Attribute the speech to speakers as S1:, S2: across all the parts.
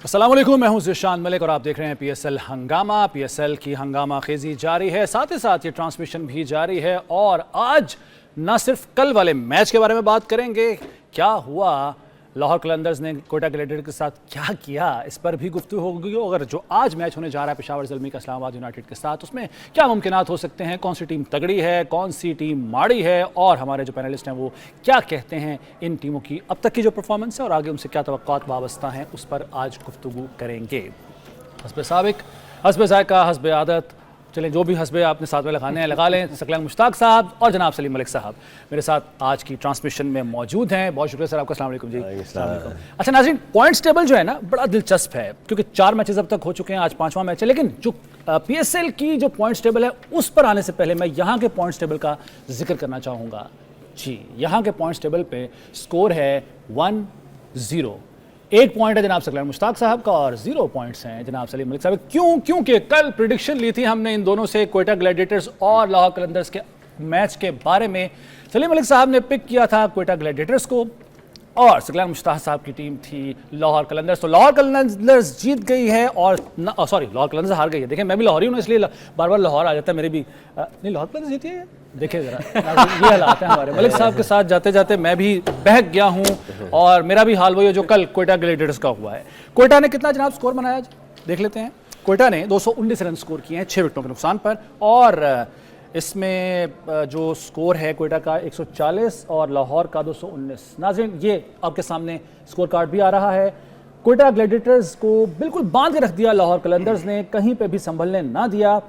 S1: अस्सलाम वालेकुम, मैं हूं ज़िशान मलिक और आप देख रहे हैं पीएसएल हंगामा। पीएसएल की हंगामा खेजी जारी है, साथ ही साथ ये ट्रांसमिशन भी जारी है। और आज न सिर्फ कल वाले मैच के बारे में बात करेंगे, क्या हुआ, लाहौर कलंदर्स ने कोयटा ग्लैडिएटर्स के साथ क्या किया, इस पर भी गुफ्तगू होगी। अगर जो आज मैच होने जा रहा है पेशावर ज़ल्मी का इस्लामाबाद यूनाइटेड के साथ, उसमें क्या मुमकिनात हो सकते हैं, कौन सी टीम तगड़ी है, कौन सी टीम माड़ी है, और हमारे जो पैनलिस्ट हैं वो क्या कहते हैं इन टीमों की अब तक की जो परफॉर्मेंस है और आगे उनसे क्या तवक्कुआत वाबस्ता हैं, उस पर आज गुफ्तगू करेंगे। हस्बे साबिक, हस्बे ज़ायका, हस्बे आदत, चलें जो भी हस्बे आपने साथ में लगाने हैं लगा लें। सकलैन मुश्ताक साहब और जनाब सलीम मलिक साहब मेरे साथ आज की ट्रांसमिशन में मौजूद हैं। बहुत शुक्रिया सर आपका। अस्सलाम वालेकुम जी। अच्छा नाज़रीन, पॉइंट्स टेबल जो है ना बड़ा दिलचस्प है, क्योंकि 4 मैचेस अब तक हो चुके हैं, आज 5वां मैच है। लेकिन जो पीएसएल की जो पॉइंट्स टेबल है उस पर आने से पहले मैं यहाँ के पॉइंट्स टेबल का जिक्र करना चाहूँगा जी। यहाँ के पॉइंट्स टेबल पे स्कोर है 1-0। 1 पॉइंट है जनाब सकलैन मुश्ताक साहब का और 0 पॉइंट्स हैं जनाब सलीम मलिक साहब। क्योंकि कल प्रेडिक्शन ली थी हमने इन दोनों से, कोयटा ग्लैडिएटर्स और लाहौर कलंदर्स के मैच के बारे में। सलीम मलिक साहब ने पिक किया था कोयटा ग्लैडिएटर्स को और सकलैन मुश्ताक साहब की टीम थी लाहौर कलंदर्स। तो लाहौर कलंदर्स जीत गई है और सॉरी लाहौर कलंदर्स हार गई है। देखें मैं भी लाहौरी हूँ, इसलिए बार बार लाहौर आ जाता है मेरे भी। नहीं, लाहौर कलंदर्स जीती है। देखिए ज़रा ये हालात है हमारे। मलिक साहब के साथ जाते जाते मैं भी बहक गया हूँ और मेरा भी हाल वही है जो कल कोयटा ग्लैडिएटर्स का हुआ है। कोयटा ने कितना जनाब स्कोर बनाया आज देख लेते हैं। कोयटा ने 219 रन स्कोर किए हैं 6 विकेटों के नुकसान पर, और इसमें जो स्कोर है कोयटा का 140 और लाहौर का 219। नाज़रीन ये आपके सामने स्कोर कार्ड भी आ रहा है। कोयटा ग्लैडिएटर्स को बिल्कुल बांध के रख दिया लाहौर कलंदर्स ने, कहीं पे भी संभलने ना दिया।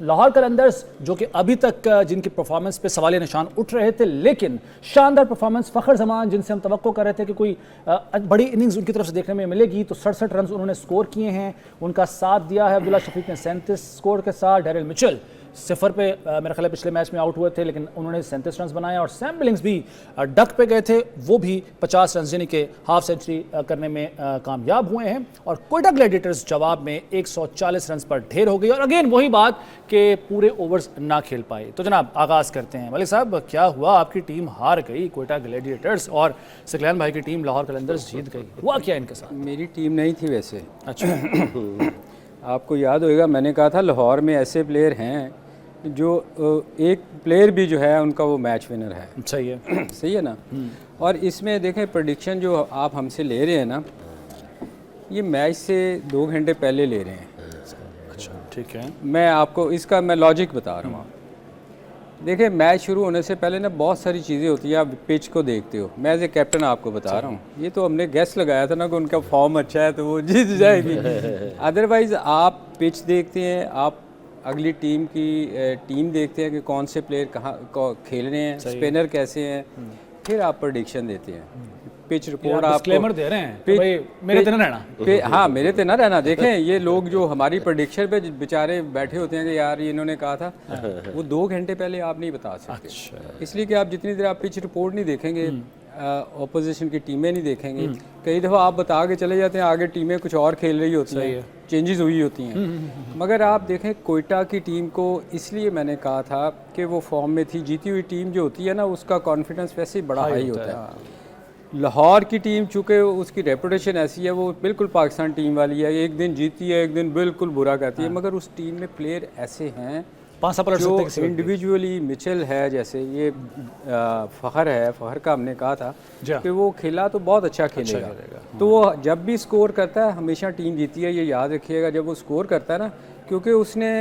S1: लाहौर कलंदर्स जो कि अभी तक जिनकी परफॉर्मेंस पे सवालिया निशान उठ रहे थे, लेकिन शानदार परफॉर्मेंस फ़खर जमान जिनसे हम तवक्को कर रहे थे कि कोई बड़ी इनिंग्स उनकी तरफ से देखने में मिलेगी, तो 67 रन उन्होंने स्कोर किए हैं। उनका साथ दिया है अब्दुल्ला शफीक ने 37 स्कोर के साथ। डैरिल मिचेल 0 पे मेरा ख्याल है पिछले मैच में आउट हुए थे, लेकिन उन्होंने 37 रन बनाए। और सैम बिलिंग्स भी डक पे गए थे, वो भी 50 रन यानी कि हाफ सेंचुरी करने में कामयाब हुए हैं। और कोयटा ग्लैडिएटर्स जवाब में 140 रन पर ढेर हो गई। और अगेन वही बात कि पूरे ओवर्स ना खेल पाए। तो जनाब आगाज़ करते हैं। मलिक साहब क्या हुआ, आपकी टीम हार गई कोयटा ग्लैडिएटर्स और सकलैन भाई की टीम लाहौर कलंदर्स जीत गई, हुआ क्या इनके साथ?
S2: मेरी टीम नहीं थी वैसे।
S1: अच्छा
S2: आपको याद होगा मैंने कहा था लाहौर में ऐसे प्लेयर हैं जो एक प्लेयर भी जो है उनका वो मैच विनर है।
S1: सही है
S2: सही है ना। और इसमें देखें प्रेडिक्शन जो आप हमसे ले रहे हैं ना, ये मैच से 2 घंटे पहले ले रहे हैं।
S1: अच्छा ठीक है,
S2: मैं आपको इसका मैं लॉजिक बता रहा हूँ। देखिए मैच शुरू होने से पहले ना बहुत सारी चीज़ें होती हैं, आप पिच को देखते हो। मैं एज ए कैप्टन आपको बता रहा हूँ, ये तो हमने गेस लगाया था ना कि उनका फॉर्म अच्छा है तो वो जीत जाएगी। अदरवाइज़ आप पिच देखते हैं, आप अगली टीम की टीम देखते हैं कि कौन से प्लेयर कहाँ खेल रहे हैं, स्पिनर कैसे हैं, फिर आप प्रेडिक्शन देते हैं। पिच रिपोर्ट आप
S1: डिस्क्लेमर दे रहे हैं तो भाई मेरे ते ना रहना।
S2: हाँ मेरे ते ना रहना। देखें ये लोग जो हमारी प्रेडिक्शन पे बेचारे बैठे होते हैं कि यार ये इन्होंने कहा था, वो 2 घंटे पहले आप नहीं बता सकते।
S1: अच्छा।
S2: इसलिए कि आप जितनी देर आप पिच रिपोर्ट नहीं देखेंगे, ऑपोजिशन की टीमें नहीं देखेंगे, कई दफ़ा आप बता के चले जाते हैं आगे टीमें कुछ और खेल रही होती हैं, चेंजेस हुई होती हैं। मगर आप देखें कोयटा की टीम को, इसलिए मैंने कहा था कि वो फॉर्म में थी। जीती हुई टीम जो होती है ना उसका कॉन्फिडेंस वैसे ही बड़ा हाई होता है। लाहौर की टीम चूँकि उसकी रेपुटेशन ऐसी है, वो बिल्कुल पाकिस्तान टीम वाली है, एक दिन जीती है एक दिन बिल्कुल बुरा कहती है। मगर उस टीम में प्लेयर ऐसे हैं जो इंडिविजुअली मिचेल है, जैसे ये फ़खर है, फ़खर का हमने कहा था कि वो खेला तो बहुत अच्छा खेलेगा। तो वो जब भी स्कोर करता है हमेशा टीम जीती है, ये याद रखिएगा। जब वो स्कोर करता है ना, क्योंकि उसने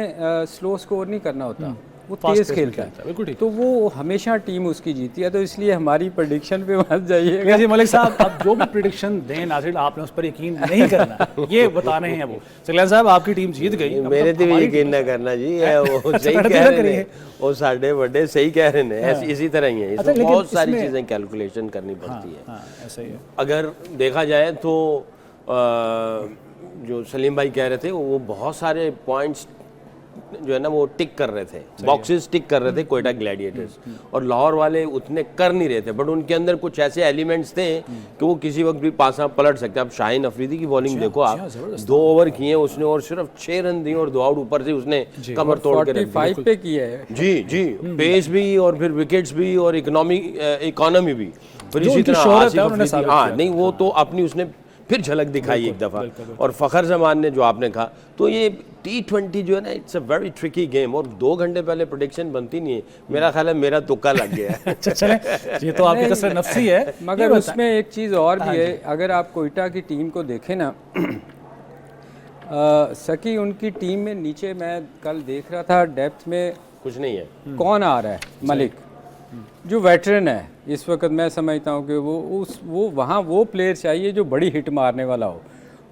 S2: स्लो स्कोर नहीं करना होता, वो तेज़ खेलता है, तो वो हमेशा टीम उसकी जीती है। तो इसलिए हमारी प्रेडिक्शन पे मत जाइएगा।
S1: मलिक साहब अब जो भी प्रेडिक्शन दें नाज़रीन आपने उस पर यकीन नहीं करना, ये बता रहे हैं वो। सकलैन साहब आपकी टीम जीत गई,
S3: मेरे ते भी यकीन ना करना जी, वो सही कह रहे हैं, वो साढ़े बड़े सही कह रहे हैं। इसी तरह ही है, इसमें बहुत सारी चीज़ें कैलकुलेशन करनी पड़ती है।
S1: ऐसा ही है।
S3: अगर देखा जाए तो जो सलीम भाई कह रहे थे वो बहुत सारे पॉइंट्स जो है ना वो टिक कर रहे थे, बॉक्सेस टिक कर रहे थे कोयटा ग्लैडिएटर्स, और लाहौर वाले उतने कर नहीं रहे थे। बट उनके अंदर कुछ ऐसे एलिमेंट्स थे कि वो किसी वक्त भी पासा पलट सकते। अब शाहीन अफरीदी की बॉलिंग देखो आप, 2 ओवर किए उसने और सिर्फ 6 रन दिए और 2 आउट, ऊपर से उसने कमर तोड़ के
S2: 45 पे किया है।
S3: जी जी, पेस भी और फिर विकेट्स भी और इकोनॉमी भी। फिर इसी तरह हाँ नहीं, वो तो अपनी उसने फिर झलक दिखाई एक दफ़ा। और फ़खर जमान ने जो आपने कहा, तो ये T20 जो है ना, it's a very tricky game, और 2 घंटे पहले प्रोडिक्शन बनती नहीं है। मेरा ख्याल है मेरा तुक्का लग गया है।
S1: अच्छा चलें, ये तो आपकी कसरत नफ्सी है।
S2: मगर उसमें एक चीज़ और भी है, अगर आप कोयटा की टीम को देखें ना, सकी उनकी टीम में नीचे मैं कल देख रहा था डेप्थ में
S3: कुछ नहीं है।
S2: कौन आ रहा है, मलिक जो वेटरन है इस वक्त, मैं समझता हूँ कि वो वहाँ वो प्लेयर चाहिए जो बड़ी हिट मारने वाला हो।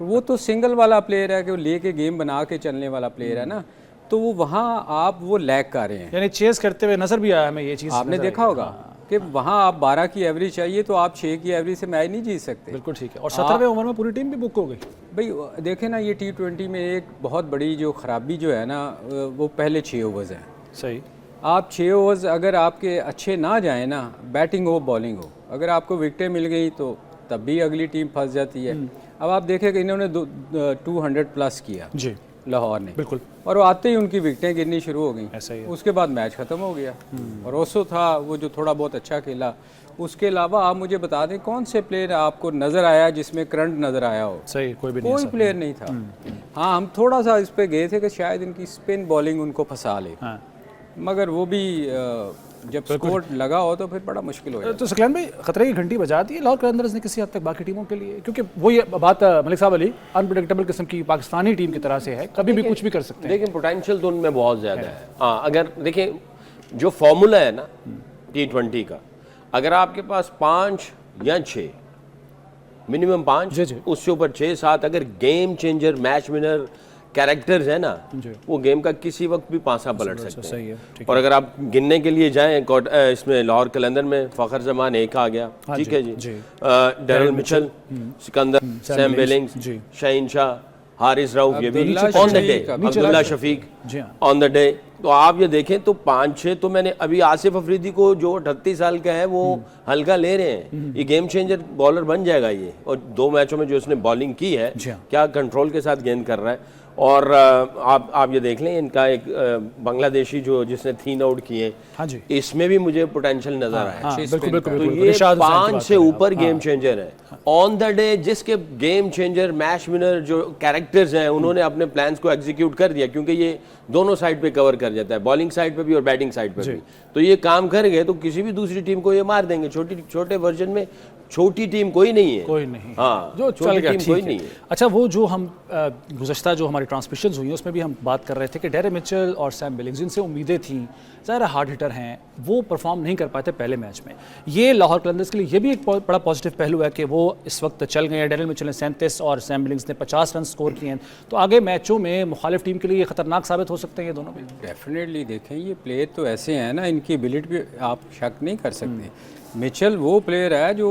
S2: वो तो सिंगल वाला प्लेयर है कि वो लेके गेम बना के चलने वाला प्लेयर है ना, तो वो वहाँ आप वो लैग कर रहे हैं,
S1: यानी चेस करते हुए नजर भी आया हमें ये चीज़।
S2: आपने देखा होगा कि वहाँ आप 12 की एवरेज चाहिए तो आप 6 की एवरेज से मैच नहीं जीत सकते।
S1: बिल्कुल ठीक है। और 17वें ओवर में पूरी टीम भी बुक हो गई
S2: भाई देखें ना, ये T20 में एक बहुत बड़ी जो ख़राबी जो है ना, वो पहले 6 ओवर्स हैं।
S1: सही।
S2: आप 6 ओवर्स अगर आपके अच्छे ना जाए ना, बैटिंग हो बॉलिंग हो, अगर आपको विकेटें मिल गई तो तब भी अगली टीम फंस जाती है। अब आप देखें कि इन्होंने 200 प्लस किया
S1: जी
S2: लाहौर ने,
S1: बिल्कुल,
S2: और वो आते ही उनकी विकेटें गिरनी शुरू हो गई।
S1: ऐसा ही है।
S2: उसके बाद मैच ख़त्म हो गया। और ओसो था वो जो थोड़ा बहुत अच्छा खेला। उसके अलावा आप मुझे बता दें कौन से प्लेयर आपको नज़र आया जिसमें करंट नज़र आया हो?
S1: सही, कोई भी नहीं।
S2: कोई प्लेयर नहीं था। हाँ, हम थोड़ा सा इस पे गए थे कि शायद इनकी स्पिन बॉलिंग उनको फंसा ले,
S1: हाँ।
S2: मगर वो भी जब स्कोर लगा हो तो फिर बड़ा मुश्किल हो जाता।
S1: तो सकलैन भाई, खतरे की घंटी बजा दी है लाहौर कलंदर्स ने किसी हद तक बाकी टीमों के लिए? क्योंकि वो ये बात मलिक साहब अली अनप्रेडिक्टेबल किस्म की पाकिस्तानी टीम की तरह से है, कभी भी कुछ भी कर सकते हैं।
S3: लेकिन पोटेंशियल तो उनमें बहुत ज़्यादा है। हाँ, अगर देखें जो फॉर्मूला है ना T20 का, अगर आपके पास 5 या 6, मिनिमम 5, उससे ऊपर 6-7 अगर game changer match winner characters है ना, वो गेम का किसी वक्त भी पासा पलट सकते हैं। और अगर आप गिनने के लिए जाएं, इसमें लाहौर कलंदर में फ़खर जमान एक आ गया, ठीक है जी, Daryl Mitchell, Sikandar, Sam Billings, Shaheen Shah, Haris Rauf, ये भी on the day, Abdullah Shafique on the day. तो आप ये देखें तो 5-6 तो मैंने अभी आसिफ अफरीदी को जो 38 साल का है वो हल्का ले रहे हैं। ये गेम चेंजर बॉलर बन जाएगा ये, और 2 मैचों में जो उसने बॉलिंग की है, क्या कंट्रोल के साथ गेंद कर रहा है। और आप ये देख लें, इनका एक बांग्लादेशी जो जिसने 3 आउट किए,
S1: हाँ जी,
S3: इसमें भी मुझे पोटेंशियल नजर आया।
S1: बिल्कुल,
S3: तो ये 5 से ऊपर गेम चेंजर है ऑन द डे, जिसके गेम चेंजर मैच विनर जो कैरेक्टर्स हैं उन्होंने अपने प्लान्स को एग्जीक्यूट कर दिया, क्योंकि ये दोनों साइड पे कवर कर जाता है, बॉलिंग साइड पे भी और बैटिंग साइड पे भी। तो ये काम कर गए तो किसी भी दूसरी टीम को ये मार देंगे। छोटे वर्जन में छोटी टीम कोई नहीं है,
S1: कोई नहीं।
S3: हाँ,
S1: जो
S3: छोटी टीम कोई नहीं है।
S1: अच्छा, वो जो हम गुज़श्ता जो हमारी ट्रांसमिशंस हुई हैं उसमें भी हम बात कर रहे थे कि डैरेल मिचेल और सैम बिलिंग्स, जिनसे उम्मीदें थीं, ज़रा हार्ड हिटर हैं, वो परफॉर्म नहीं कर पाए थे पहले मैच में। ये लाहौर कलंदर्स के लिए ये भी एक बड़ा पॉजिटिव पहलू है कि वो इस वक्त चल गए हैं। डैरेल मिचेल ने 37 और सैम बिलिंग्स ने 50 रन स्कोर किए हैं, तो आगे मैचों में मुखालिफ टीम के लिए ये खतरनाक साबित हो सकते हैं ये दोनों भी।
S2: डेफिनेटली देखें, ये प्लेयर तो ऐसे हैं ना, इनकी एबिलिटी पे आप शक नहीं कर सकते। मिचेल वो प्लेयर है जो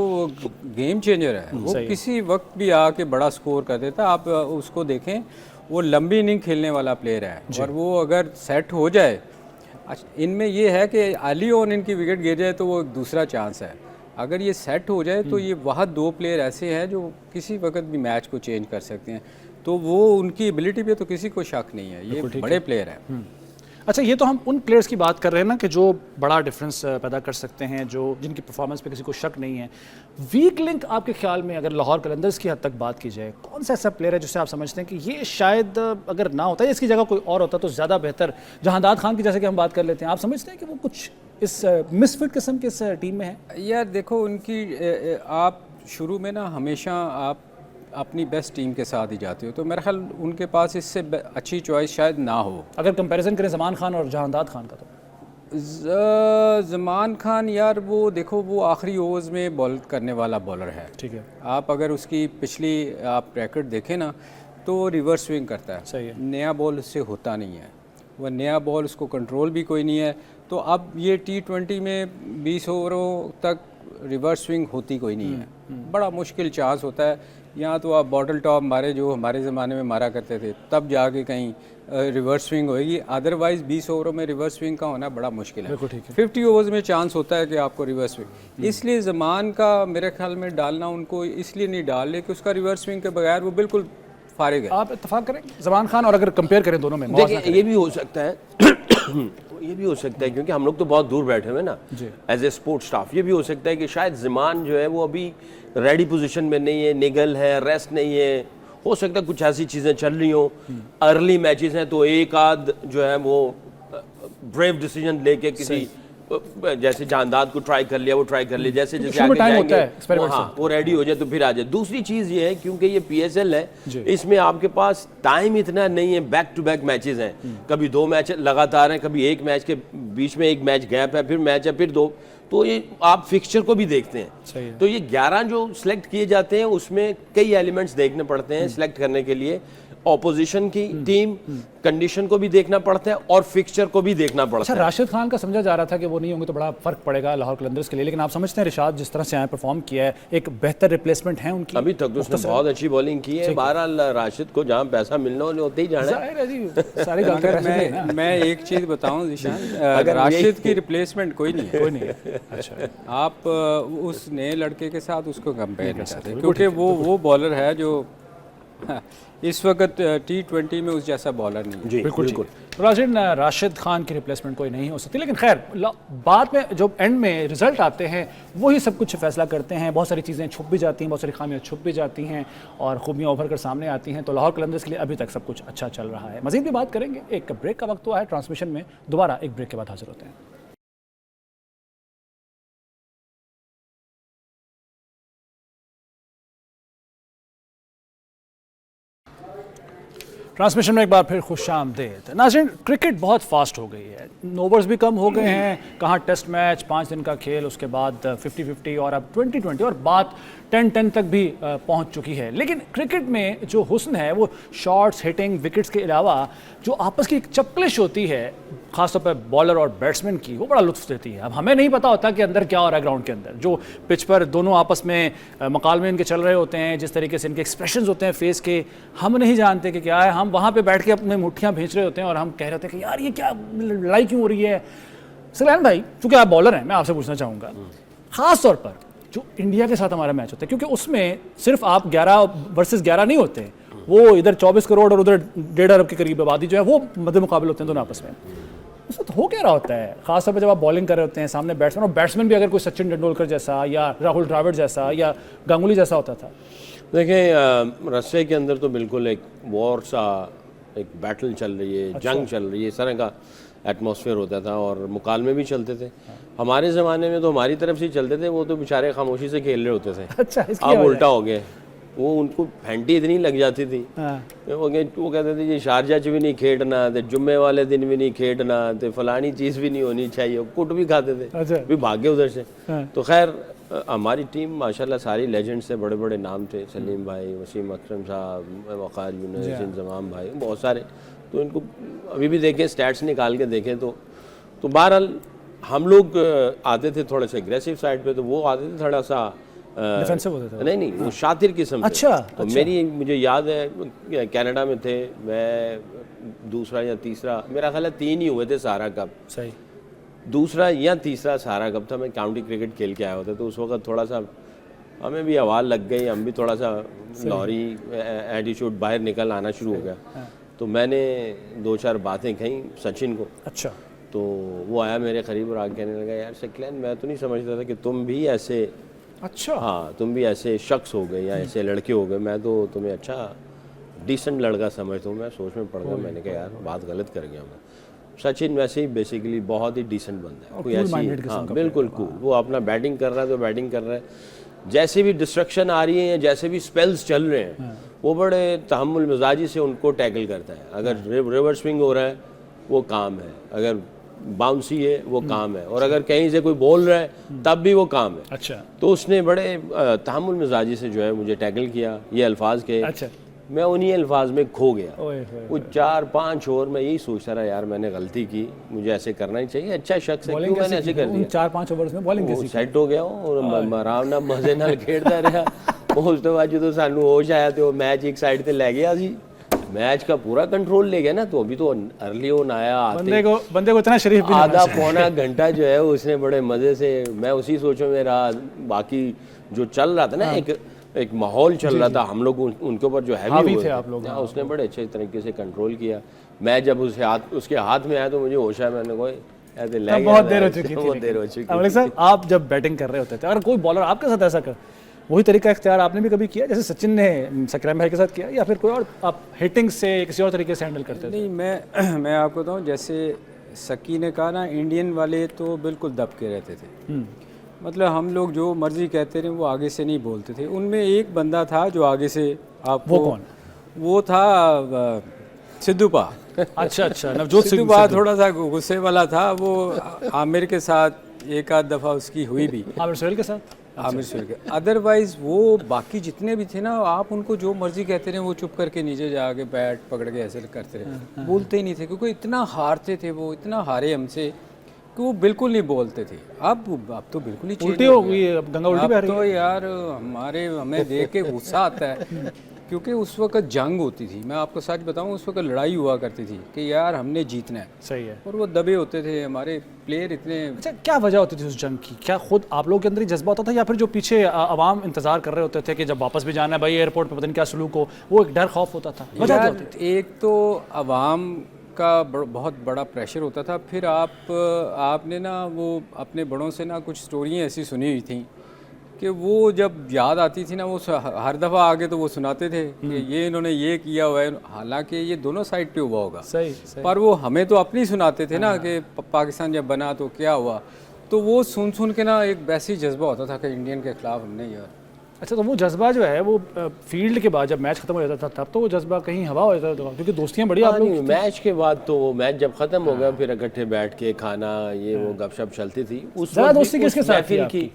S2: गेम चेंजर है, वो किसी वक्त भी आके बड़ा स्कोर कर देता है। आप उसको देखें, वो लंबी इनिंग खेलने वाला प्लेयर है, और वो अगर सेट हो जाए, इनमें ये है कि अर्ली ऑन इनकी विकेट गिर जाए तो वो एक दूसरा चांस है। अगर ये सेट हो जाए तो ये वहाँ 2 प्लेयर ऐसे हैं जो किसी वक्त भी मैच को चेंज कर सकते हैं। तो वो उनकी एबिलिटी पे तो किसी को शक नहीं है, ये बड़े प्लेयर हैं।
S1: अच्छा, ये तो हम उन प्लेयर्स की बात कर रहे हैं ना कि जो बड़ा डिफरेंस पैदा कर सकते हैं, जो जिनकी परफॉर्मेंस पे किसी को शक नहीं है। वीक लिंक आपके ख्याल में अगर लाहौर कलंदर्स की हद तक बात की जाए, कौन सा ऐसा प्लेयर है जिससे आप समझते हैं कि ये शायद अगर ना होता है, इसकी जगह कोई और होता तो ज़्यादा बेहतर? जहांदाद खान की जैसे कि हम बात कर लेते हैं, आप समझते हैं कि वो कुछ इस मिसफिट किस्म की इस टीम में है?
S2: यार देखो, उनकी आप शुरू में ना हमेशा आप अपनी बेस्ट टीम के साथ ही जाते हो, तो मेरा ख्याल उनके पास इससे अच्छी चॉइस शायद ना हो।
S1: अगर कंपैरिजन करें ज़मान खान और जहांदाद खान का, तो
S2: ज़मान खान यार वो देखो, वो आखिरी ओवर्स में बॉल करने वाला बॉलर है,
S1: ठीक है।
S2: आप अगर उसकी पिछली आप रिकॉर्ड देखें ना, तो रिवर्स स्विंग करता है।
S1: सही है।
S2: नया बॉल उससे होता नहीं है, वह नया बॉल उसको कंट्रोल भी कोई नहीं है। तो अब ये T20 में 20 ओवरों तक रिवर्स स्विंग होती कोई नहीं है, बड़ा मुश्किल चांस होता है। यहाँ तो आप बॉटल टॉप मारे जो हमारे ज़माने में मारा करते थे, तब जाके कहीं रिवर्स स्विंग होएगी, अदरवाइज 20 ओवरों में रिवर्स स्विंग का होना बड़ा मुश्किल है। 50 ओवर्स में चांस होता है कि आपको रिवर्स स्विंग, इसलिए ज़मान का मेरे ख्याल में डालना उनको इसलिए नहीं डाल रहे कि उसका रिवर्स स्विंग के बगैर वो बिल्कुल फारिग है।
S1: आप इत्तेफाक करें ज़मान खान और अगर कंपेयर करें दोनों में?
S3: देखिए, ये भी हो सकता है ये भी हो सकता है क्योंकि हम लोग तो बहुत दूर बैठे हुए ना एज ए स्पोर्ट स्टाफ। ये भी हो सकता है कि शायद ज़मान जो है वो अभी रेडी पोजीशन में नहीं है, निगल है, रेस्ट नहीं है, हो सकता है कुछ ऐसी चीज़ें चल रही हो। अर्ली मैचेस हैं तो एक आध जो है वो ब्रेव डिसीजन लेके किसी जैसे जानदाद को ट्राई कर लिया, वो ट्राई कर लिया, जैसे जैसे आगे जाएंगे वो रेडी हो जाए तो फिर आ जाए। दूसरी चीज़ ये है क्योंकि ये PSL है, इसमें आपके पास टाइम इतना नहीं है, बैक टू बैक मैचेस हैं, कभी 2 मैच लगातार हैं, कभी एक मैच के बीच में एक मैच गैप है, फिर मैच है, फिर 2, तो ये आप फिक्सचर को भी देखते हैं। तो ये 11 जो सिलेक्ट किए जाते हैं उसमें कई एलिमेंट्स देखने पड़ते हैं सिलेक्ट करने के लिए। ऑपोजिशन की टीम कंडीशन को भी देखना पड़ता है और फिक्सचर को भी देखना पड़ता है।
S1: राशिद खान का समझा जा रहा था कि वो नहीं होंगे तो बड़ा फर्क पड़ेगा लाहौर कलंदर्स के लिए, लेकिन आप समझते हैं रिशाद जिस तरह से आए परफॉर्म किया है, एक बेहतर रिप्लेसमेंट है उनकी?
S3: अभी तक तो उसने बहुत अच्छी बॉलिंग की है। बहरहाल राशिद को जहाँ पैसा मिलना होते ही जाना है।
S1: सारी
S2: मैं एक चीज़ बताऊं जिशान, राशिद की रिप्लेसमेंट कोई नहीं है। अच्छा, आप उस नए लड़के के साथ उसको कंपेयर कर सकते हैं क्योंकि वो बॉलर है जो इस वक्त T20 में उस जैसा बॉलर नहीं है।
S1: बिल्कुल। राशिद खान की रिप्लेसमेंट कोई नहीं हो सकती, लेकिन खैर बाद में जो एंड में रिजल्ट आते हैं वही सब कुछ फैसला करते हैं। बहुत सारी चीज़ें छुप भी जाती हैं, बहुत सारी खामियां छुप भी जाती हैं और खूबियां उभर कर सामने आती हैं। तो लाहौर कलंदर्स के लिए अभी तक सब कुछ अच्छा चल रहा है। मज़ीद भी बात करेंगे, एक ब्रेक का वक्त हुआ है ट्रांसमिशन में, दोबारा एक ब्रेक के बाद हाजिर होते हैं। ट्रांसमिशन में एक बार फिर खुशामदीद। नाज़रीन, क्रिकेट बहुत फास्ट हो गई है, ओवर्स भी कम हो गए हैं, कहाँ टेस्ट मैच 5 दिन का खेल, उसके बाद 50-50 और अब 20-20 और बात 10-10 तक भी पहुंच चुकी है। लेकिन क्रिकेट में जो हुस्न है वो शॉट्स, हिटिंग, विकेट्स के अलावा जो आपस की एक चपलिश होती है खासतौर पर बॉलर और बैट्समैन की, वो बड़ा लुत्फ देती है। अब हमें नहीं पता होता कि अंदर क्या हो रहा है ग्राउंड के अंदर, जो पिच पर दोनों आपस में मकालमे इनके चल रहे होते हैं, जिस तरीके से इनके एक्सप्रेशंस होते हैं फेस के, हम नहीं जानते कि क्या है। हम वहाँ पे बैठ के अपने मुट्ठियाँ भेज रहे होते हैं और हम कह रहे होते हैं कि यार ये क्या लड़ाई क्यों हो रही है। सलमान भाई, चूँकि आप बॉलर हैं, मैं आपसे पूछना चाहूँगा, ख़ास तौर पर जो इंडिया के साथ हमारा मैच होता है, क्योंकि उसमें सिर्फ आप 11 वर्सेस 11 नहीं होते, वो इधर 24 करोड़ और उधर 1.5 अरब के करीब आबादी जो है वो मध्य मुकाबले होते हैं दोनों आपस में। उसमें तो हो क्या रहा होता है खासतौर पर जब आप बॉलिंग कर रहे होते हैं, सामने बैट्समैन, और बैट्समैन भी अगर कोई सचिन तेंदुलकर जैसा या राहुल द्रविड़ जैसा या गांगुली जैसा होता था?
S3: देखें, रस्से के अंदर तो बिल्कुल एक वॉर सा, एक बैटल चल रही है, जंग चल रही है, इस तरह का एटमॉस्फेयर होता था और मुकालमे भी चलते थे। हमारे ज़माने में तो हमारी तरफ से चलते थे, वो तो बेचारे खामोशी से खेल रहे होते थे।
S1: अच्छा,
S3: अब उल्टा हो गया, वो उनको फैंटी इतनी लग जाती थी। वो कहते थे जी शारजा च भी नहीं खेडना, तो जुम्मे वाले दिन भी नहीं खेडना, तो फलानी चीज़ भी नहीं होनी चाहिए, कुट भी खाते थे, भी भागे उधर से। तो खैर हमारी टीम माशाल्लाह सारी लेजेंड्स से, बड़े बड़े नाम थे, सलीम भाई, वसीम अकरम साहब, वक़ार यूनुस, इंज़माम भाई, बहुत सारे। तो इनको अभी भी देखें, स्टैट्स निकाल के देखें तो बहरहाल हम लोग आते थे थोड़े से एग्रेसिव साइड पे, तो वो आते थे थोड़ा सा
S1: डिफेंसिव होते थे।
S3: नहीं, वो शातिर किस्म।
S1: अच्छा,
S3: तो मेरी मुझे याद है कनाडा में थे, मैं दूसरा या तीसरा, मेरा ख्याल है 3 ही हुए थे सहारा कप,
S1: सही,
S3: दूसरा या तीसरा सहारा कप था। मैं काउंटी क्रिकेट खेल के आया होता, तो उस वक्त थोड़ा सा हमें भी आवाज़ लग गई, हम भी थोड़ा सा लाहौरी एटीट्यूड बाहर निकल आना शुरू हो गया। तो मैंने 2-4 बातें कहीं सचिन को।
S1: अच्छा,
S3: तो वो आया मेरे करीब और आगे कहने लगा, यार शक्लैन, मैं तो नहीं समझता था कि तुम भी ऐसे,
S1: अच्छा,
S3: हाँ तुम भी ऐसे शख्स हो गए या ऐसे लड़के हो गए, मैं तो तुम्हें अच्छा डिसेंट लड़का समझता हूँ। मैं सोच में पड़ गया, मैंने कहा यार बात गलत कर गया मैं। सचिन वैसे ही बेसिकली बहुत ही डिसेंट बंदा है, कोई ऐसी, हाँ बिल्कुल कूल। वो अपना बैटिंग कर रहा है तो बैटिंग कर रहा है, जैसे भी डिस्ट्रक्शन आ रही है, जैसे भी स्पेल्स चल रहे हैं, वो बड़े तहम्मुल मिजाजी से उनको टैकल करता है। अगर रिवर्स स्विंग हो रहा है वो काम है, अगर बाउंसी है वो काम है, और अगर कहीं से कोई बोल रहा है तब भी वो काम है।
S1: अच्छा,
S3: तो उसने बड़े तहम्मुल मिजाजी से जो है मुझे टैकल किया, ये अल्फाज के।
S1: अच्छा,
S3: मैं उन्हीं अल्फाज में खो गया। वो 4-5 ओवर में यही सोचता रहा, यार मैंने गलती की, मुझे ऐसे करना ही चाहिए, अच्छा शख्स है, क्यों मैंने ऐसे कर दिया।
S1: 4-5 ओवर्स में बॉलिंग कैसी
S3: सेट हो गया और आराम नाल मजे नाल खेडदा रहा। उस तो बाद जो सानू होश आया तो मैच एक साइड पे ले गया जी, मैच का पूरा कंट्रोल ले गया ना। तो अभी तो अर्ली ऑन आया,
S1: बंदे को इतना शरीफ भी
S3: आधा पौना घंटा जो है उसने बड़े मजे से, मैं उसी सोचों में रहा। बाकी जो चल रहा था ना, एक एक माहौल चल रहा था, हम लोग उनके ऊपर जो
S1: हावी
S3: हैवी
S1: थे आप लोग।
S3: हाँ, उसने बड़े अच्छे तरीके से कंट्रोल किया। मैं जब उसके हाथ में आया तो मुझे होश आया, मैंने कहा ऐसे ले गया,
S1: बहुत देर हो चुकी थी।
S3: बहुत देर हो चुकी
S1: मलिक साहब, आप जब बैटिंग कर रहे होते थे, अगर कोई बॉलर आपके साथ ऐसा कर, वही तरीका इख्तियार आपने भी कभी किया जैसे सचिन ने सकरैम भाई के साथ किया, या फिर कोई और आप हिटिंग से किसी और तरीके से हैंडल करते थे?
S2: नहीं, मैं आपको बताऊं, जैसे सकी ने कहा ना, इंडियन वाले तो बिल्कुल दबके रहते थे। मतलब हम लोग जो मर्जी कहते रहे वो आगे से नहीं बोलते थे। उनमें एक बंदा था जो आगे से आपको,
S1: वो कौन?
S2: वो था सिद्धूपा।
S1: अच्छा, नवजोत सिंह
S2: सिद्धूपा थोड़ा सा गुस्से वाला था। वो आमिर के साथ एक आध दफ़ा उसकी हुई भी,
S1: आमिर सुहेल के साथ।
S2: आमिर सुहेल के। अदरवाइज वो बाकी जितने भी थे ना, आप उनको जो मर्जी कहते रहे वो चुप करके नीचे जाके बैट पकड़ के ऐसे करते रहे, बोलते ही नहीं थे, क्योंकि इतना हारते थे वो, इतना हारे हमसे कि वो बिल्कुल नहीं बोलते थे। अब तो बिल्कुल ही
S1: उल्टी हो गई है, अब गंगा उल्टी बह
S2: अब
S1: रही है।
S2: तो यार हमें देख के गुस्सा आता है, क्योंकि उस वक्त जंग होती थी। मैं आपको सच बताऊं, उस वक्त लड़ाई हुआ करती थी कि यार हमने जीतना है,
S1: सही है।
S2: और वो दबे होते थे हमारे प्लेयर इतने।
S1: अच्छा, क्या वजह होती थी उस जंग की? क्या खुद आप लोगों के अंदर ही जज्बा होता था, या फिर जो पीछे आवाम इंतजार कर रहे होते थे कि जब वापस भी जाना है भाई एयरपोर्ट पे, पता नहीं क्या सलूक हो, वो एक डर खौफ होता था? वजह क्या होती थी?
S2: एक तो आवाम का बहुत बड़ा प्रेशर होता था। फिर आपने ना वो अपने बड़ों से ना कुछ स्टोरियाँ ऐसी सुनी हुई थी कि वो जब याद आती थी ना, वो हर दफ़ा आगे तो वो सुनाते थे कि ये इन्होंने ये किया हुआ है, हालांकि ये दोनों साइड पे हुआ होगा।
S1: सही।
S2: पर वो हमें तो अपनी सुनाते थे ना कि पाकिस्तान जब बना तो क्या हुआ। तो वो सुन के ना एक वैसी जज्बा होता था कि इंडियन के खिलाफ हमने यार।
S1: अच्छा, तो वो जज्बा जो है वो फील्ड के बाद जब मैच खत्म हो जाता था तब तो वो जज्बा कहीं हवा हो जाता था, क्योंकि दोस्तियां बड़ी आप लोग की थी।
S3: मैच के बाद तो वो मैच जब खत्म हो गया, फिर इकट्ठे बैठ के खाना, ये वो गपशप चलती थी। उस
S1: ज़्यादा
S3: वक्त
S1: दोस्ती
S3: भी
S1: किसके
S3: उस
S1: साथ थी
S3: महफिल की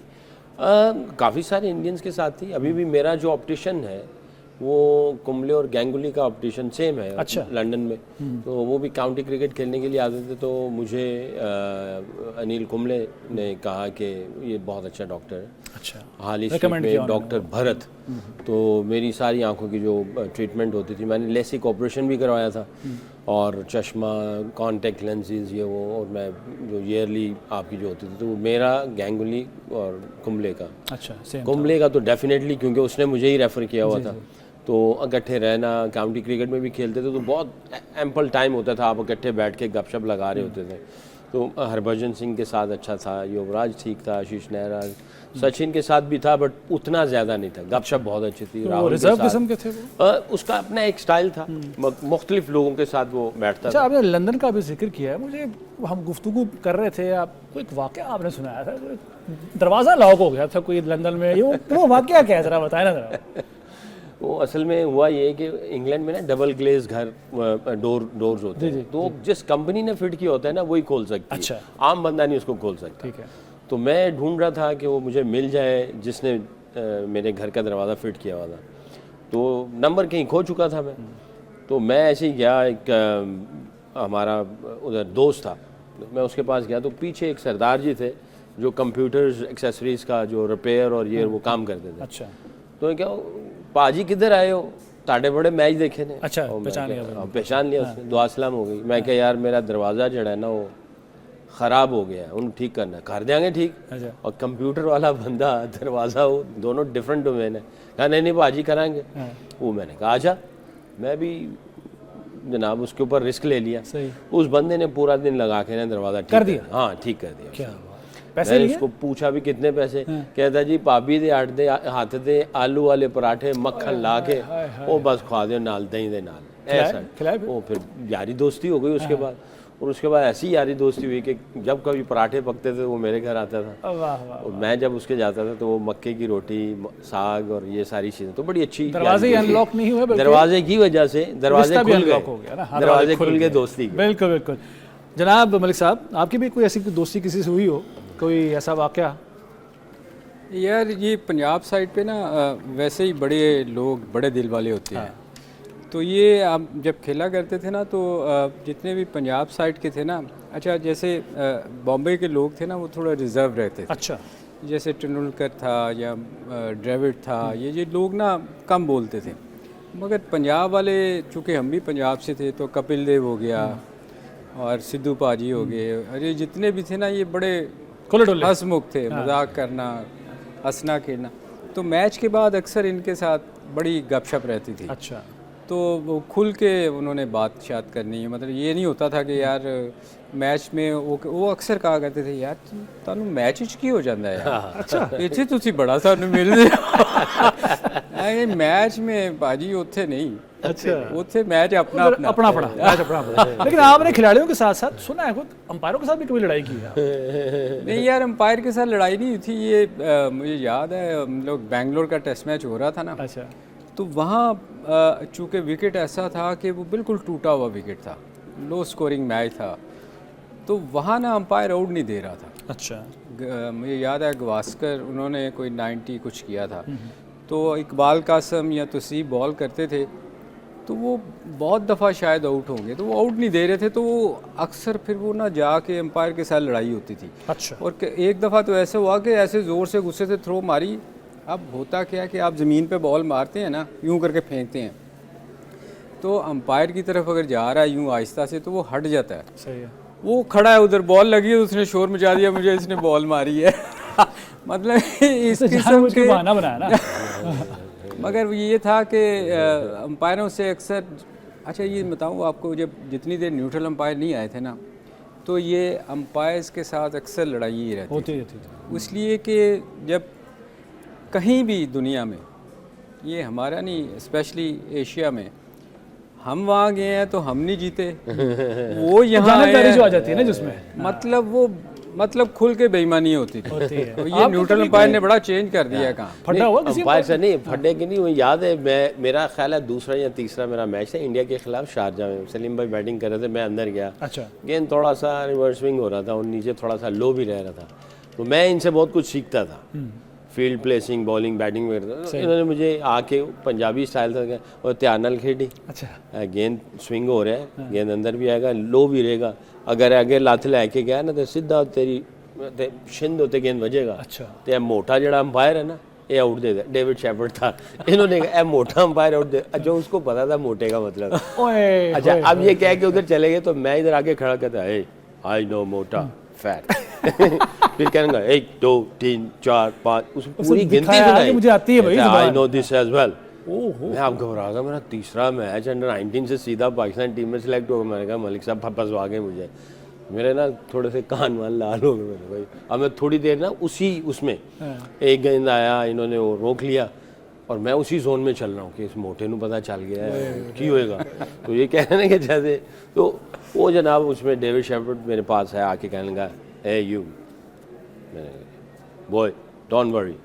S3: काफ़ी सारे इंडियंस के साथ थी। अभी भी मेरा जो ऑप्टिशन है वो कुंबले और गैंगुली का ऑप्टिशन सेम है।
S1: अच्छा।
S3: लंदन में तो वो भी काउंटी क्रिकेट खेलने के लिए आते थे। तो मुझे अनिल कुंबले ने कहा कि ये बहुत अच्छा डॉक्टर है।
S1: अच्छा,
S3: हाल ही में डॉक्टर भरत, तो मेरी सारी आंखों की जो ट्रीटमेंट होती थी, मैंने लेसिक ऑपरेशन भी करवाया था, और चश्मा, कॉन्टेक्ट लेंसेज, ये वो, और मैं जो ईयरली आपकी जो होती थी, तो मेरा गैंगुली और कुंबले का।
S1: अच्छा, सेम।
S3: कुंबले का तो डेफिनेटली, क्योंकि उसने मुझे ही रेफ़र किया हुआ था। तो इकट्ठे रहना, काउंटी क्रिकेट में भी खेलते थे तो बहुत एम्पल टाइम होता था, आप इकट्ठे बैठ के गपशप लगा रहे होते थे। तो हरभजन सिंह के साथ अच्छा था, युवराज ठीक था, आशीष नेहरा, सचिन के साथ भी था, बट उतना ज़्यादा नहीं था। गपशप बहुत अच्छी थी।
S1: तो रिजर्व किस्म के थे वो?
S3: उसका अपना एक स्टाइल था, मुख्तलिफ लोगों के साथ वो बैठता
S1: अच्छा,
S3: था।
S1: आपने लंदन का भी जिक्र किया है, मुझे हम गुफ्तगू कर रहे थे, आपको एक वाकया आपने सुनाया था, दरवाज़ा लॉक हो गया था कोई लंदन में, वो वाकया क्या है, ज़रा बताएं ना ज़रा।
S3: वो असल में हुआ ये कि इंग्लैंड में ना डबल ग्लेज घर डोर्स होते हैं, तो जिस कंपनी ने फिट किया होता है ना वही खोल सकती है।
S1: अच्छा।
S3: आम बंदा नहीं उसको खोल सकता।
S1: ठीक है।
S3: तो मैं ढूंढ रहा था कि वो मुझे मिल जाए जिसने मेरे घर का दरवाज़ा फिट किया हुआ था। तो नंबर कहीं खो चुका था मैं। तो मैं ऐसे ही गया, एक हमारा उधर दोस्त था, मैं उसके पास गया, तो पीछे एक सरदार जी थे जो कंप्यूटर्स एक्सेसरीज़ का जो रिपेयर और ये वो काम करते थे।
S1: अच्छा।
S3: तो क्या पाजी किधर आए हो, ताड़े बड़े मैच देखे ने।
S1: अच्छा,
S3: और मैं
S1: पहचान
S3: क्या-
S1: लिया।
S3: हाँ, पहचान लिया उसने। दुआ सलाम हो गई। मैं क्या यार मेरा दरवाज़ा जड़ा है ना वो ख़राब हो गया है, उन्हें ठीक करना है। कर देंगे ठीक।
S1: अच्छा।
S3: और कंप्यूटर वाला बंदा, दरवाज़ा, वो दोनों डिफरेंट डोमेन है। कहा नहीं पाजी कराएंगे। वो मैंने कहा आजा। मैं भी जनाब उसके ऊपर रिस्क ले लिया।
S1: सही।
S3: उस बंदे ने पूरा दिन लगा के ना दरवाज़ा ठीक
S1: कर दिया?
S3: हाँ, ठीक कर दिया।
S1: क्या पैसे
S3: मैंने
S1: लिए?
S3: उसको पूछा भी कितने पैसे, कहता जी भाभी दे आट दे हाथ दे आलू वाले पराठे मक्खन ला के वो बस खवा दे नाल दही दे नाल ऐसा।
S1: खिलाए फिर?
S3: वो फिर यारी दोस्ती हो गई उसके बाद। और उसके बाद ऐसी यारी दोस्ती हुई कि जब कभी पराठे पकते थे वो मेरे घर आता था,
S1: वाह वाह।
S3: और मैं जब उसके जाता था तो वो मक्के की रोटी, साग और ये सारी चीज़ें, तो बड़ी अच्छी
S1: दरवाजे ही
S3: यारी दोस्ती।
S1: अनलॉक नहीं हुए, बल्कि
S3: दरवाजे की वजह से दरवाजे
S1: रिश्ता भी
S3: खुल
S1: अनलॉक हो
S3: गए।
S1: गया ना। हाँ,
S3: दरवाजे खुल गए, दोस्ती के।
S1: बिल्कुल बिल्कुल। जनाब मलिक साहब, आपकी भी कोई ऐसी दोस्ती किसी से हुई हो, कोई ऐसा वाकया?
S2: यार ये पंजाब साइड पे ना वैसे ही बड़े लोग बड़े दिल वाले होते हैं। तो ये आप जब खेला करते थे ना, तो जितने भी पंजाब साइड के थे ना, अच्छा जैसे बॉम्बे के लोग थे ना, वो थोड़ा रिजर्व रहते थे।
S1: अच्छा।
S2: जैसे तेंदुलकर था या द्रविड़ था, ये लोग ना कम बोलते थे। मगर पंजाब वाले, चूँकि हम भी पंजाब से थे, तो कपिल देव हो गया और सिद्धू पाजी हो गए, और ये जितने भी थे ना, ये बड़े
S1: खुले डुल्ले
S2: हंसमुख थे। मजाक करना, हंसना खेलना। तो मैच के बाद अक्सर इनके साथ बड़ी गपशप रहती थी।
S1: अच्छा,
S2: तो वो खुल के उन्होंने बात शात करनी है, मतलब ये नहीं होता था कि यार मैच में वो अक्सर कहा करते थे यार तुम मैच की हो जाता है यार। अच्छा इतने तुसी बड़ा सानू मिल रहे मैच में बाजी उत्थे नहीं।
S1: अच्छा
S2: उत्थे मैच अपना अपना
S1: अपना मैच अपना अपना। लेकिन आपने खिलाड़ियों के साथ साथ सुना है खुद अंपायरों के साथ भी कभी लड़ाई की है?
S2: नहीं यार, अंपायर के साथ लड़ाई नहीं हुई थी। ये मुझे याद है हम लोग बैंगलोर का टेस्ट मैच हो रहा था ना।
S1: अच्छा,
S2: तो वहाँ चूँकि विकेट ऐसा था कि वो बिल्कुल टूटा हुआ विकेट था, लो स्कोरिंग मैच था, तो वहाँ ना अंपायर आउट नहीं दे रहा था।
S1: अच्छा,
S2: मुझे याद है गवास्कर उन्होंने कोई 90 कुछ किया था, तो इकबाल कासम या तसीब बॉल करते थे, तो वो बहुत दफ़ा शायद आउट होंगे, तो वो आउट नहीं दे रहे थे, तो वो अक्सर फिर वो ना जाके अंपायर के साथ लड़ाई होती थी।
S1: अच्छा,
S2: और एक दफ़ा तो ऐसे हुआ कि ऐसे ज़ोर से गुस्से से थ्रो मारी। अब होता क्या है कि आप ज़मीन पे बॉल मारते हैं ना, यूं करके फेंकते हैं, तो अंपायर की तरफ अगर जा रहा है यूं आहिस्ता से तो वो हट जाता है।
S1: सही है।
S2: वो खड़ा है उधर, बॉल लगी है, उसने शोर मचा दिया मुझे इसने बॉल मारी है। मतलब इस किस्म के
S1: बहाना बनाया ना।
S2: मगर ये था कि अंपायरों से अक्सर, अच्छा ये बताऊँ आपको, जब जितनी देर न्यूट्रल अंपायर नहीं आए थे ना, तो ये अंपायर्स के साथ अक्सर लड़ाई ही रहती थी। इसलिए कि जब कहीं भी दुनिया में, ये हमारा नहीं, स्पेशली एशिया में, हम वहाँ गए हैं तो हम नहीं जीते, वो यहाँ
S1: जो आ जाती है ना जिसमें,
S2: मतलब वो मतलब खुल के बेईमानी होती थी। तो ये न्यूट्रल अंपायर ने बड़ा चेंज कर दिया। कहाँ
S1: फटा हुआ किसी
S3: अंपायर से नहीं, फटे की नहीं, वो याद है, मेरा ख्याल है दूसरा या तीसरा मेरा मैच था इंडिया के खिलाफ शारजा में। सलीम भाई बैटिंग कर रहे थे, मैं अंदर गया।
S1: अच्छा,
S3: गेंद थोड़ा सा रिवर्स स्विंग हो रहा था और नीचे थोड़ा सा लो भी रह रहा था, तो मैं इनसे बहुत कुछ सीखता था, फील्ड प्लेसिंग, बॉलिंग, बैटिंग वगैरह। इन्होंने मुझे आके पंजाबी स्टाइल था और त्यानल खेडी।
S1: अच्छा,
S3: गेंद स्विंग हो रहा है, गेंद अंदर भी आएगा, लो भी रहेगा, अगर आगे लत लैके गया ना तो सीधा तेरी शिंद होते गेंद बजेगा।
S1: अच्छा,
S3: तो मोटा जड़ा अंपायर है ना, ये आउट दे दे। डेविड शेफर्ड था, इन्होंने कहा मोटा अंपायर आउट दे, जो उसको पता था मोटे का मतलब। अच्छा, अब ये कह के उधर चले गए तो मैं इधर आके खड़ा कहता है आई नो मोटा फैट। फिर कहना 1 2 3 4 5, उसमें पूरी गिनती सुनाई,
S1: मुझे आती है भाई,
S3: I know this as well. मैं आप घबरा गया, मेरा तीसरा मैच अंडर 19 से सीधा पाकिस्तान टीम में सिलेक्ट हो गया। मैंने कहा मलिक साहब फंसवा गए मुझे, मेरे ना थोड़े से कान वान लाल हो गए मेरे भाई। अब मैं थोड़ी देर ना उसमें एक गेंद आया, इन्होंने वो रोक लिया और मैं उसी जोन में चल रहा हूँ कि इस मोटे को पता चल गया है की होएगा। तो ये कह रहे हैं कि जैसे, तो वो जनाब उसमें डेविड शेफर्ड मेरे पास है, आके कहने लगा hey you, boy don't worry,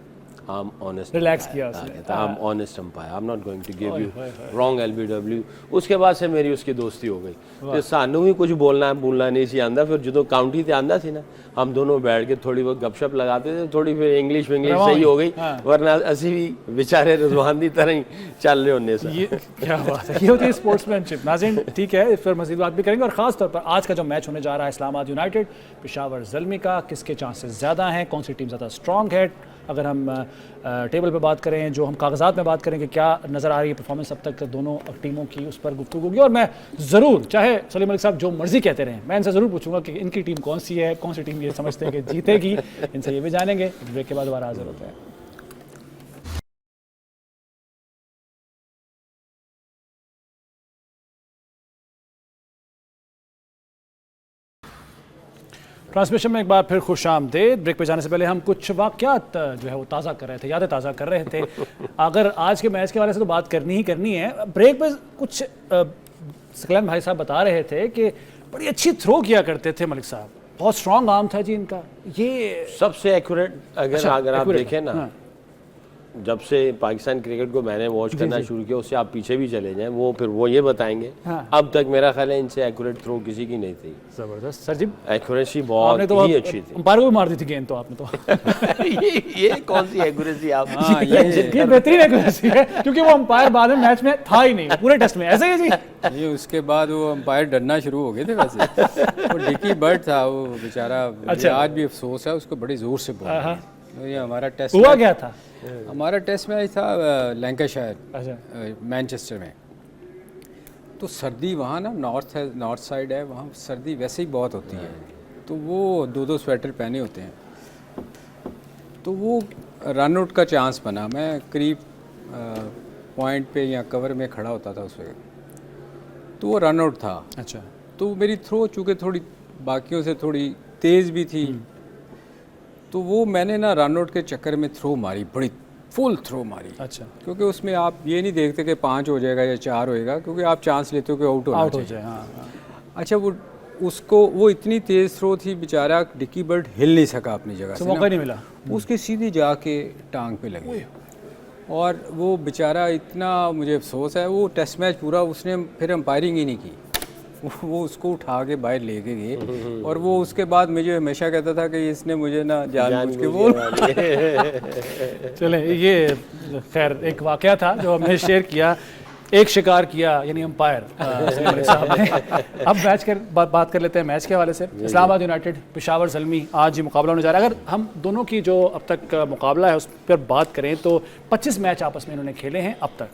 S3: I'm honest.
S1: Relax किया उसने।
S3: I'm honest umpire. I'm not going to give you wrong LBW. उसके बाद से मेरी उसकी दोस्ती हो गई। तो सानू भी कुछ बोलना नहीं सी आंदा, फिर जो काउंटी ते आंदा थी ना, हम दोनों बैठ के थोड़ी बहुत गपशप लगाते थे, थोड़ी फिर इंग्लिश सही हो गई, वरना असी भी बेचारे रिजवान की तरह ही चल रहे होने से।
S1: ये क्या बात है, ये होती है स्पोर्ट्समैनशिप। नाज़रीन ठीक है, इस पर मज़ीद बात भी करेंगे, और ख़ास तौर पर आज का जो मैच होने जा रहा है इस्लामाबाद यूनाइटेड पेशावर ज़ल्मी का, किसके चांसेस ज़्यादा हैं, कौन सी टीम ज़्यादा स्ट्रॉन्ग है। अगर हम टेबल पे बात करें, जो हम कागजात में बात करें कि क्या नज़र आ रही है परफॉर्मेंस अब तक दोनों टीमों की, उस पर गुफ्तगू होगी। और मैं ज़रूर, चाहे सलीम मलिक साहब जो मर्जी कहते रहें, मैं इनसे ज़रूर पूछूंगा कि इनकी टीम कौन सी है, कौन सी टीम ये समझते हैं कि जीतेगी, इनसे ये भी जानेंगे। ब्रेक के बाद दोबारा हाजिर होते हैं। ट्रांसमिशन में एक बार फिर खुश आमदेद। ब्रेक पे जाने से पहले हम कुछ वाक़यात जो है वो ताज़ा कर रहे थे, यादें ताज़ा कर रहे थे। अगर आज के मैच के बारे से तो बात करनी ही करनी है। ब्रेक पे कुछ सकलैन भाई साहब बता रहे थे कि बड़ी अच्छी थ्रो किया करते थे मलिक साहब, बहुत स्ट्रॉन्ग आर्म था जी इनका। ये
S3: सबसे एक्यूरेट अगर आप देखें ना, जब से पाकिस्तान क्रिकेट को मैंने वॉच करना शुरू किया, उससे आप पीछे भी चले जाएं, वो फिर वो ये बताएंगे, अब तक मेरा ख्याल है इनसे एक्यूरेट थ्रो किसी की नहीं थी।
S1: जबरदस्त सर जी,
S3: एक्यूरेसी बहुत ही अच्छी थी।
S1: अंपायर को भी मार दी थी गेंद तो आपने तो।
S3: ये कौन सी एक्यूरेसी आप?
S1: ये बेहतरीन एक्यूरेसी है, क्योंकि वो अंपायर बाद में मैच में था ही नहीं पूरे टेस्ट में, ऐसे ही जी।
S2: ये उसके बाद वो अंपायर डरना शुरू हो गए थे वैसे। वो डिकी बर्ड था वो बेचारा, आज भी अफसोस है, उसको बड़ी जोर से बोला। ये हमारा टेस्ट
S1: हुआ क्या था?
S2: हमारा टेस्ट मैच था लैंकाशायर, मैनचेस्टर में। तो सर्दी वहाँ ना नॉर्थ साइड है, वहाँ सर्दी वैसे ही बहुत होती है, तो वो 2-2 स्वेटर पहने होते हैं। तो वो रन आउट का चांस बना, मैं करीब पॉइंट पे या कवर में खड़ा होता था उस वक्त, तो वो रन आउट था।
S1: अच्छा।
S2: तो मेरी थ्रो चूँकि थोड़ी बाकियों से थोड़ी तेज़ भी थी, तो वो मैंने ना रन आउट के चक्कर में थ्रो मारी, बड़ी फुल थ्रो मारी।
S1: अच्छा।
S2: क्योंकि उसमें आप ये नहीं देखते कि 5 हो जाएगा या 4 होएगा, क्योंकि आप चांस लेते हो कि आउट
S1: हो जाए। हाँ।
S2: अच्छा, वो इतनी तेज़ थ्रो थी, बेचारा डिक्की बर्ड हिल नहीं सका अपनी जगह से,
S1: मौका नहीं मिला,
S2: उसके सीधी जाके टांग पे लगी। और वो बेचारा, इतना मुझे अफसोस है, वो टेस्ट मैच पूरा उसने फिर अंपायरिंग ही नहीं की, वो उसको उठा के बाहर लेके गए। और वो उसके बाद मुझे हमेशा कहता था कि इसने मुझे ना जानबूझ के बोल
S1: चले, ये खैर एक वाकया था जो हमने शेयर किया, एक शिकार किया यानी अंपायर साहब ने। अब मैच के बात कर लेते हैं मैच के हवाले से। इस्लामाबाद यूनाइटेड पेशावर ज़ल्मी आज ये मुकाबला होने जा रहा है। अगर हम दोनों की जो अब तक मुकाबला है उस पर बात करें तो 25 मैच आपस में इन्होंने खेले हैं अब तक,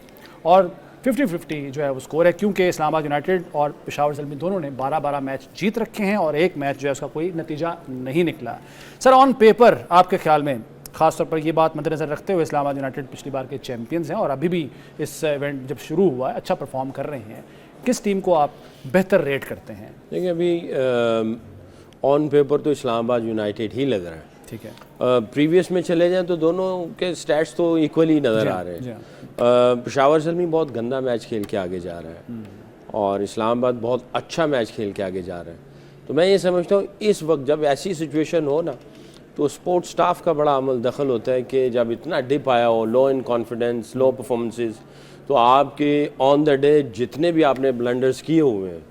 S1: और 50-50 जो है वो स्कोर है, क्योंकि इस्लामाबाद यूनाइटेड और पेशावर ज़ल्मी दोनों ने 12-12 मैच जीत रखे हैं और एक मैच जो है उसका कोई नतीजा नहीं निकला। सर, ऑन पेपर आपके ख्याल में, खासतौर पर ये बात मद्देनज़र रखते हुए इस्लामाबाद यूनाइटेड पिछली बार के चैंपियंस हैं और अभी भी इस इवेंट जब शुरू हुआ है अच्छा परफॉर्म कर रहे हैं, किस टीम को आप बेहतर रेट करते हैं?
S3: देखिए, अभी ऑन पेपर तो इस्लामाबाद यूनाइटेड ही लग रहा है।
S1: ठीक है।
S3: प्रीवियस में चले जाएं तो दोनों के स्टैट्स तो इक्वली नज़र आ रहे हैं। पेशावर ज़ल्मी बहुत गंदा मैच खेल के आगे जा रहा है और इस्लामाबाद बहुत अच्छा मैच खेल के आगे जा रहा है। तो मैं ये समझता हूँ इस वक्त जब ऐसी सिचुएशन हो ना, तो स्पोर्ट्स स्टाफ का बड़ा अमल दखल होता है कि जब इतना डिप आया हो, लो इन कॉन्फिडेंस, लो परफॉर्मेंसेस, तो आपके ऑन द डे जितने भी आपने ब्लंडर्स किए हुए हैं,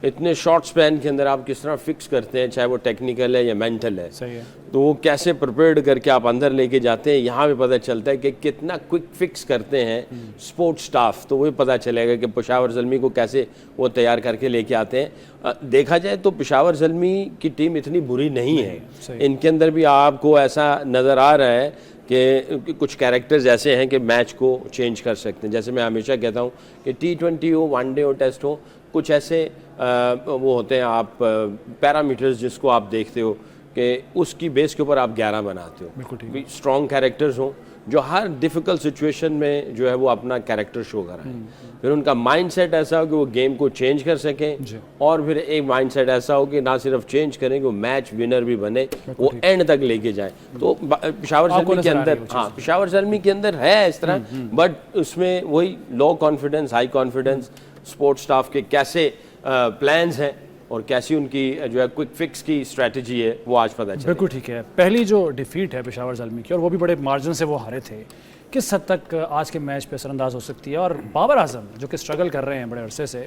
S3: इतने शॉर्ट स्पैन के अंदर आप किस तरह फिक्स करते हैं, चाहे वो टेक्निकल है या मेंटल है।
S1: सही है।
S3: तो वो कैसे प्रिपेयर्ड करके आप अंदर लेके जाते हैं, यहाँ पे पता चलता है कि कितना क्विक फिक्स करते हैं स्पोर्ट्स स्टाफ। तो वही पता चलेगा कि पेशावर ज़ल्मी को कैसे वो तैयार करके लेके आते हैं। देखा जाए तो पेशावर ज़ल्मी की टीम इतनी बुरी नहीं है, इनके अंदर भी आपको ऐसा नज़र आ रहा है कि कुछ कैरेक्टर्स ऐसे हैं कि मैच को चेंज कर सकते हैं। जैसे मैं हमेशा कहता हूँ कि T20 हो, वनडे हो, टेस्ट हो, कुछ ऐसे वो होते हैं आप पैरामीटर्स जिसको आप देखते हो कि उसकी बेस के ऊपर आप 11 बनाते हो।
S1: बिल्कुल
S3: स्ट्रॉन्ग कैरेक्टर्स हों जो हर डिफ़िकल्ट सिचुएशन में जो है वो अपना कैरेक्टर शो कराएं, फिर उनका माइंडसेट ऐसा हो कि वो गेम को चेंज कर सकें, और फिर एक माइंडसेट ऐसा हो कि ना सिर्फ चेंज करें कि वो मैच विनर भी बने, वो एंड तक लेके जाएं। तो पेशावर ज़ल्मी के अंदर, हाँ, पेशावर ज़ल्मी के अंदर है इस तरह, बट उसमें वही low confidence, high confidence, sports staff के कैसे प्लान्स हैं और कैसी उनकी जो है क्विक फिक्स की स्ट्रेटजी है, वो आज पता चला।
S1: बिल्कुल ठीक है। पहली जो डिफीट है पेशावर ज़ल्मी की, और वो भी बड़े मार्जिन से वो हारे थे, किस हद तक आज के मैच पे असरअंदाज हो सकती है? और बाबर आजम जो कि स्ट्रगल कर रहे हैं बड़े अरसे से,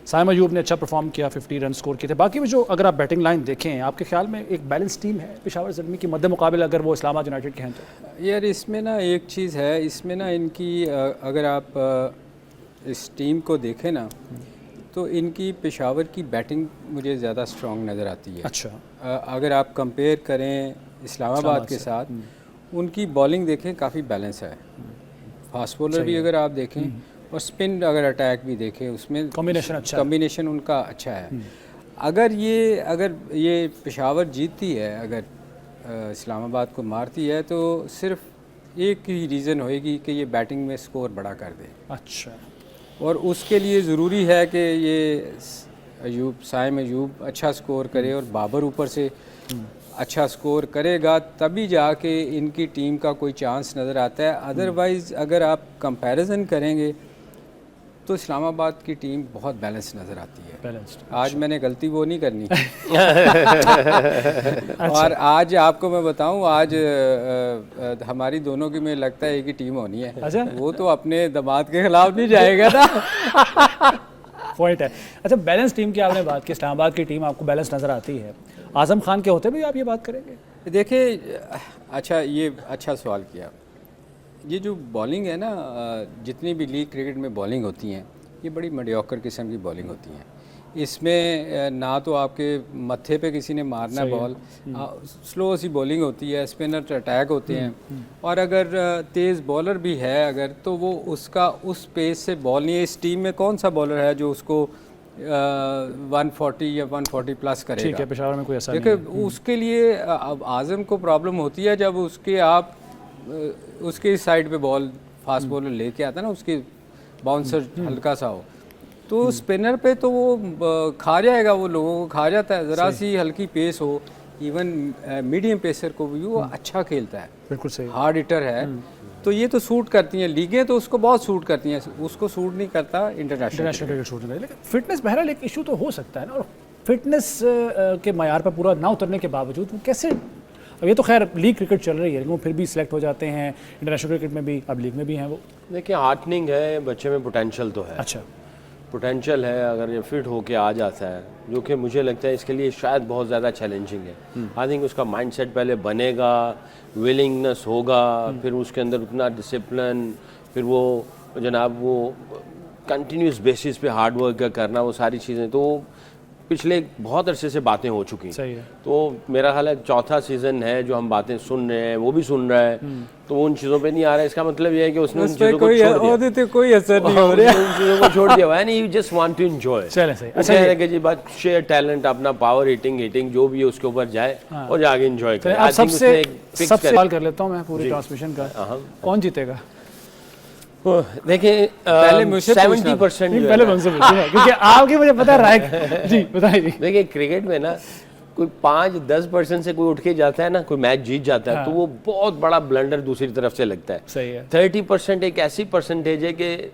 S1: साइम अयूब ने अच्छा परफॉर्म किया, 50 रन स्कोर किए थे, बाकी भी जो अगर आप बैटिंग लाइन देखें, आपके ख्याल में एक बैलेंस टीम है पेशावर ज़ल्मी की मद्दे मुकाबले अगर वो इस्लामाबाद यूनाइटेड के हैं तो?
S2: यार, इसमें ना एक चीज़ है, इसमें ना इनकी अगर आप इस टीम को देखें ना, तो इनकी पेशावर की बैटिंग मुझे ज़्यादा स्ट्रॉन्ग नज़र आती है।
S1: अच्छा।
S2: अगर आप कंपेयर करें इस्लामाबाद के साथ, उनकी बॉलिंग देखें काफ़ी बैलेंस है। फास्ट बॉलर भी अगर आप देखें और स्पिन अगर अटैक भी देखें, उसमें कॉम्बिनेशन उनका अच्छा है। अगर ये पेशावर जीतती है, अगर इस्लामाबाद को मारती है, तो सिर्फ एक ही रीज़न होएगी कि ये बैटिंग में स्कोर बड़ा कर दे।
S1: अच्छा।
S2: और उसके लिए ज़रूरी है कि ये साइम अयूब अच्छा स्कोर करे और बाबर ऊपर से अच्छा स्कोर करेगा, तभी जाके इनकी टीम का कोई चांस नज़र आता है। अदरवाइज़ अगर आप कंपैरिजन करेंगे तो इस्लामाबाद की टीम बहुत बैलेंस नज़र आती है। आज मैंने गलती वो नहीं करनी। और आज आपको मैं बताऊं, आज हमारी दोनों की मुझे लगता है एक ही टीम होनी है।
S1: अच्छा?
S2: वो तो अपने दामाद के खिलाफ नहीं जाएगा ना।
S1: पॉइंट है। अच्छा, बैलेंस टीम की आपने बात की, इस्लामाबाद की टीम आपको बैलेंस नज़र आती है, आज़म खान के होते भी आप ये बात करेंगे?
S2: देखिए, अच्छा, ये अच्छा सवाल किया। ये जो बॉलिंग है ना, जितनी भी लीग क्रिकेट में बॉलिंग होती हैं, ये बड़ी मीडियोकर किस्म की बॉलिंग होती हैं। इसमें ना तो आपके मत्थे पे किसी ने मारना बॉल, स्लो सी बॉलिंग होती है, स्पिनर अटैक होते हैं, और अगर तेज़ बॉलर भी है अगर, तो वो उसका उस पेस से बॉल नहीं है। इस टीम में कौन सा बॉलर है जो उसको 140 या 140 प्लस करेगा?
S1: ठीक है, पेशावर में कोई ऐसा
S2: देखिए, उसके लिए अब आज़म को प्रॉब्लम होती है जब उसके आप उसके साइड पे बॉल फास्ट बॉलर लेके आता है ना, उसकी बाउंसर हल्का सा हो, तो स्पिनर पे तो वो खा जाएगा, वो लोगों को खा जाता है। ज़रा सी हल्की पेस हो, इवन मीडियम पेसर को भी वो अच्छा खेलता है,
S1: बिल्कुल सही।
S2: हार्ड हिटर है। तो ये तो सूट करती हैं लीगें, तो उसको बहुत सूट करती हैं, उसको सूट नहीं करता इंटरनेशनल
S1: क्रिकेट शूट नहीं, लेकिन फिटनेस बहरहाल एक इशू तो हो सकता है ना, और फिटनेस के मायार पर पूरा ना उतरने के बावजूद वो कैसे, अब ये तो खैर लीग क्रिकेट चल रही है लेकिन वो फिर भी सिलेक्ट हो जाते हैं इंटरनेशनल क्रिकेट में भी, अब लीग में भी हैं वो।
S3: देखिए हार्टनिंग है, बच्चे में पोटेंशियल तो है,
S1: अच्छा,
S3: पोटेंशियल है, अगर ये फिट होके आ जाता है, जो कि मुझे लगता है इसके लिए शायद बहुत ज़्यादा चैलेंजिंग है। आई थिंक उसका माइंडसेट पहले बनेगा, विलिंगनेस होगा, फिर उसके अंदर उतना डिसिप्लिन, फिर वो जनाब वो कंटिन्यूस बेसिस पे हार्ड वर्क करना, वो सारी चीज़ें तो पिछले बहुत अरसे से बातें हो चुकी हैं।
S1: सही है।
S3: तो मेरा ख्याल है चौथा सीज़न है जो हम बातें सुन रहे हैं, वो भी सुन रहा है, तो वो उन चीज़ों पे नहीं आ रहा है। इसका मतलब ये है कि उसने उन चीज़ों को छोड़ दिया,
S2: कोई असर नहीं हो रहा है,
S3: उन चीज़ों को छोड़ दिया है, you just want to enjoy.
S1: चलें सही।
S3: अच्छा है कि जी बात शेयर टैलेंट, अपना पावर हिटिंग जो भी है उसके ऊपर जाए और जाके एंजॉय करे।
S1: अब सबसे सवाल कर लेता हूँ मैं पूरी ट्रांसमिशन का, कौन जीतेगा?
S3: देखिए
S2: पहले मुझसे
S3: 70%
S1: पहले मुझसे पूछिए क्योंकि आपकी मुझे पता है राय। जी बताइए।
S3: देखिए क्रिकेट में ना कोई 5-10% से कोई उठ के जाता है ना, कोई मैच जीत जाता है, तो वो बहुत बड़ा ब्लंडर दूसरी तरफ से लगता है।
S1: सही है।
S3: 30% एक ऐसी परसेंटेज है कि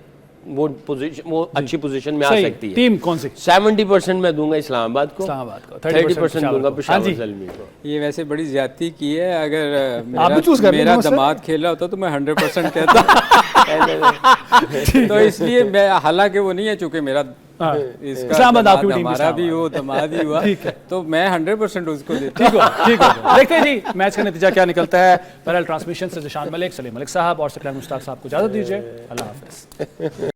S3: वो अच्छी पोजीशन में आ सकती है।
S1: टीम कौन सी?
S3: 70% मैं दूंगा इस्लामाबाद को, 30% दूंगा पेशावर ज़ल्मी को।
S2: ये वैसे बड़ी ज्यादती की है, अगर
S1: मेरा
S2: दामाद खेल रहा होता तो मैं 100% कहता। तो इसलिए मैं, हालांकि वो नहीं है, चूंकि मेरा इसका हमारा भी वो दामाद ही हुआ, तो मैं 100% उसको देता।
S1: ठीक हो। देखते हैं जी मैच का नतीजा क्या निकलता है। बहरहाल ट्रांसमिशन से जिशान मलिक, सलीम मलिक साहब और सकलैन मुश्ताक साहब को इजाजत दीजिए। अल्लाह हाफिज़।